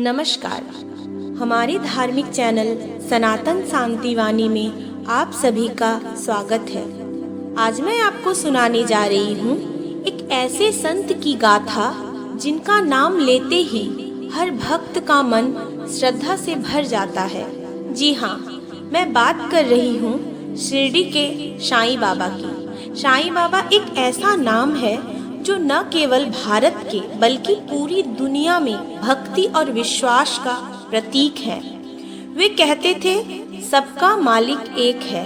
नमस्कार। हमारे धार्मिक चैनल सनातन शांतिवाणी में आप सभी का स्वागत है। आज मैं आपको सुनाने जा रही हूँ एक ऐसे संत की गाथा जिनका नाम लेते ही हर भक्त का मन श्रद्धा से भर जाता है। जी हाँ, मैं बात कर रही हूँ शिरडी के साईं बाबा की। साईं बाबा एक ऐसा नाम है जो न केवल भारत के बल्कि पूरी दुनिया में भक्ति और विश्वास का प्रतीक है। वे कहते थे सबका मालिक एक है।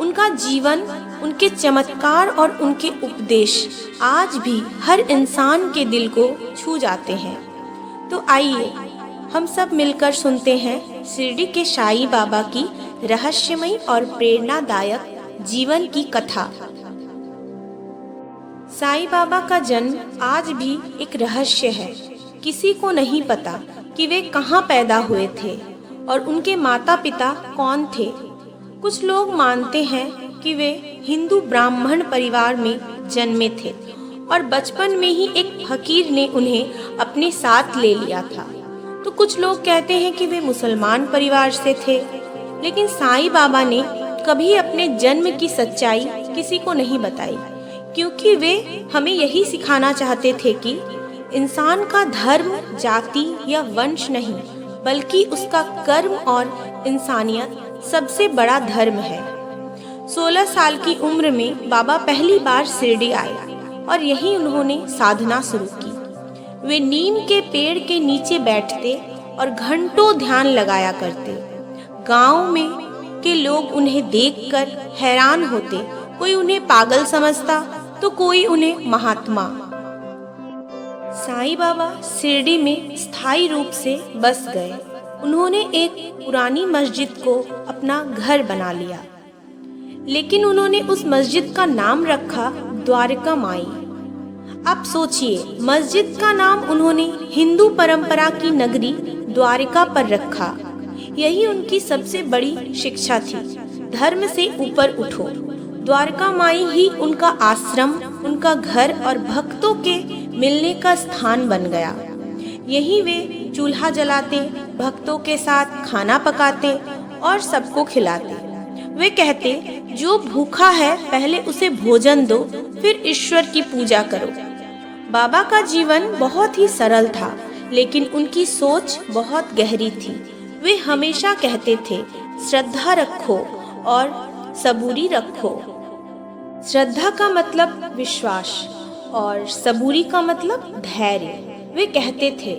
उनका जीवन, उनके चमत्कार और उनके उपदेश आज भी हर इंसान के दिल को छू जाते हैं। तो आइए हम सब मिलकर सुनते हैं शिरडी के साईं बाबा की रहस्यमयी और प्रेरणादायक जीवन की कथा। साईं बाबा का जन्म आज भी एक रहस्य है। किसी को नहीं पता कि वे कहाँ पैदा हुए थे और उनके माता पिता कौन थे। कुछ लोग मानते हैं कि वे हिंदू ब्राह्मण परिवार में जन्मे थे और बचपन में ही एक फकीर ने उन्हें अपने साथ ले लिया था। तो कुछ लोग कहते हैं कि वे मुसलमान परिवार से थे। लेकिन साईं बाबा ने कभी अपने जन्म की सच्चाई किसी को नहीं बताई, क्योंकि वे हमें यही सिखाना चाहते थे कि इंसान का धर्म, जाति या वंश नहीं, बल्कि उसका कर्म और इंसानियत सबसे बड़ा धर्म है। 16 साल की उम्र में बाबा पहली बार शिरडी आए और यहीं उन्होंने साधना शुरू की। वे नीम के पेड़ के नीचे बैठते और घंटों ध्यान लगाया करते। गांव में के लोग उन्हें देखकर हैरान होते। कोई उन्हें पागल समझता तो कोई उन्हें महात्मा। साईं बाबा शिरडी में स्थायी रूप से बस गए। उन्होंने एक पुरानी मस्जिद को अपना घर बना लिया, लेकिन उन्होंने उस मस्जिद का नाम रखा द्वारका माई। आप सोचिए, मस्जिद का नाम उन्होंने हिंदू परंपरा की नगरी द्वारका पर रखा। यही उनकी सबसे बड़ी शिक्षा थी, धर्म से ऊपर उठो। द्वारका माई ही उनका आश्रम, उनका घर और भक्तों के मिलने का स्थान बन गया। यहीं वे चूल्हा जलाते, भक्तों के साथ खाना पकाते और सबको खिलाते। वे कहते, जो भूखा है पहले उसे भोजन दो, फिर ईश्वर की पूजा करो। बाबा का जीवन बहुत ही सरल था, लेकिन उनकी सोच बहुत गहरी थी। वे हमेशा कहते थे, श्रद्धा रखो और सबूरी रखो। श्रद्धा का मतलब विश्वास और सबूरी का मतलब धैर्य। वे कहते थे,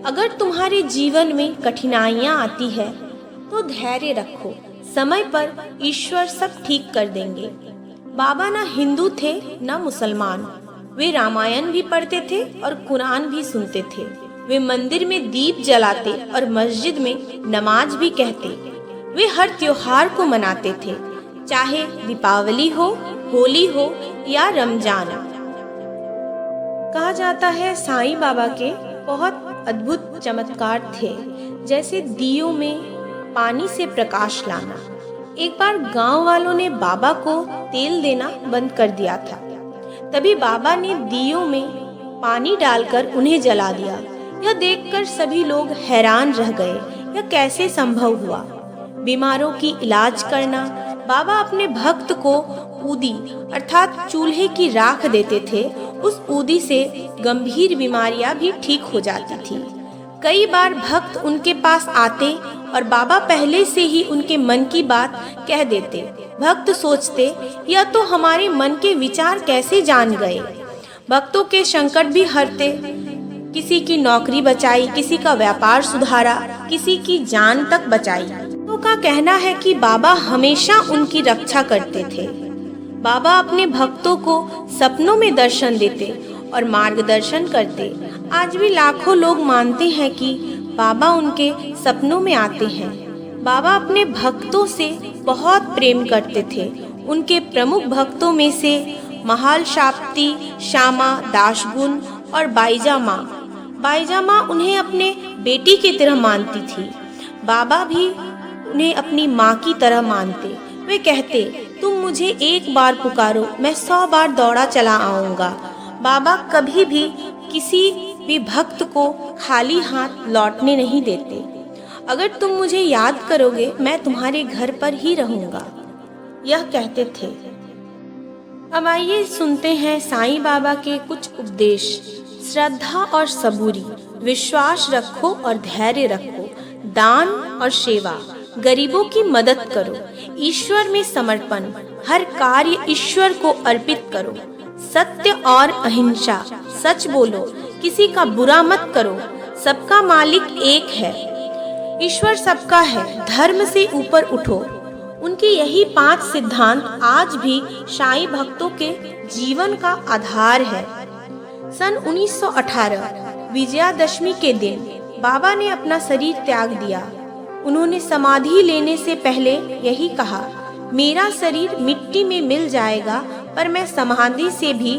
अगर तुम्हारे जीवन में कठिनाइयां आती है तो धैर्य रखो, समय पर ईश्वर सब ठीक कर देंगे। बाबा ना हिंदू थे ना मुसलमान। वे रामायण भी पढ़ते थे और कुरान भी सुनते थे। वे मंदिर में दीप जलाते और मस्जिद में नमाज भी कहते। वे हर त्योहार को मनाते थे, चाहे दीपावली हो, होली हो या रमजान। कहा जाता है साईं बाबा के बहुत अद्भुत चमत्कार थे, जैसे दियों में पानी से प्रकाश लाना। एक बार गांव वालों ने बाबा को तेल देना बंद कर दिया था। तभी बाबा ने दियों में पानी डालकर उन्हें जला दिया। यह देखकर सभी लोग हैरान रह गए, यह कैसे संभव हुआ। बीमारों की इलाज करना। बाबा अपने भक्त को ऊदी अर्थात चूल्हे की राख देते थे। उस ऊदी से गंभीर बीमारियां भी ठीक हो जाती थी। कई बार भक्त उनके पास आते और बाबा पहले से ही उनके मन की बात कह देते। भक्त सोचते, यह तो हमारे मन के विचार कैसे जान गए। भक्तों के संकट भी हरते। किसी की नौकरी बचाई, किसी का व्यापार सुधारा, किसी की जान तक बचाई। तो का कहना है कि बाबा हमेशा उनकी रक्षा करते थे। बाबा अपने भक्तों को सपनों में दर्शन देते और मार्गदर्शन करते। आज भी लाखों लोग मानते हैं कि बाबा उनके सपनों में आते हैं। बाबा अपने भक्तों से बहुत प्रेम करते थे। उनके प्रमुख भक्तों में से महालशाप्ती, श्यामा, दासगुण और बाईजा माँ उन्हें अपने बेटी की तरह मानती थी। बाबा भी उन्हें अपनी माँ की तरह मानते। वे कहते, तुम मुझे एक बार पुकारो, मैं 100 बार दौड़ा चला आऊँगा। बाबा कभी भी किसी वे भक्त को खाली हाथ लौटने नहीं देते। अगर तुम मुझे याद करोगे मैं तुम्हारे घर पर ही रहूँगा, यह कहते थे। अब आइए सुनते हैं साईं बाबा के कुछ उपदेश। श्रद्धा और सबूरी, विश्वास रखो और धैर्य रखो, दान और सेवा, गरीबों की मदद करो, ईश्वर में समर्पण, हर कार्य ईश्वर को अर्पित करो, सत्य और अहिंसा, सच बोलो, किसी का बुरा मत करो, सबका मालिक एक है, ईश्वर सबका है, धर्म से ऊपर उठो। उनके यही 5 सिद्धांत आज भी साईं भक्तों के जीवन का आधार है। सन 1918 विजयादशमी के दिन बाबा ने अपना शरीर त्याग दिया। उन्होंने समाधि लेने से पहले यही कहा, मेरा शरीर मिट्टी में मिल जाएगा पर मैं समाधि से भी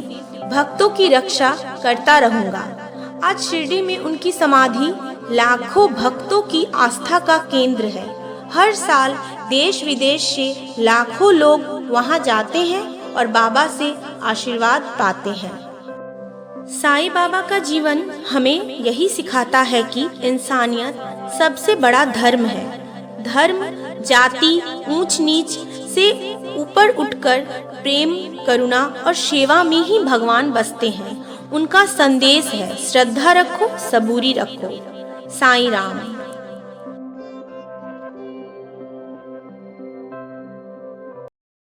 भक्तों की रक्षा करता रहूंगा। आज शिरडी में उनकी समाधि लाखों भक्तों की आस्था का केंद्र है। हर साल देश विदेश से लाखों लोग वहां जाते हैं और बाबा से आशीर्वाद पाते हैं। साईं बाबा का जीवन हमें यही सिखाता है कि इंसानियत सबसे बड़ा धर्म है। धर्म जाति ऊंच नीच से ऊपर उठकर प्रेम, करुणा और सेवा में ही भगवान बसते हैं। उनका संदेश है, श्रद्धा रखो, सबूरी रखो। साईं राम।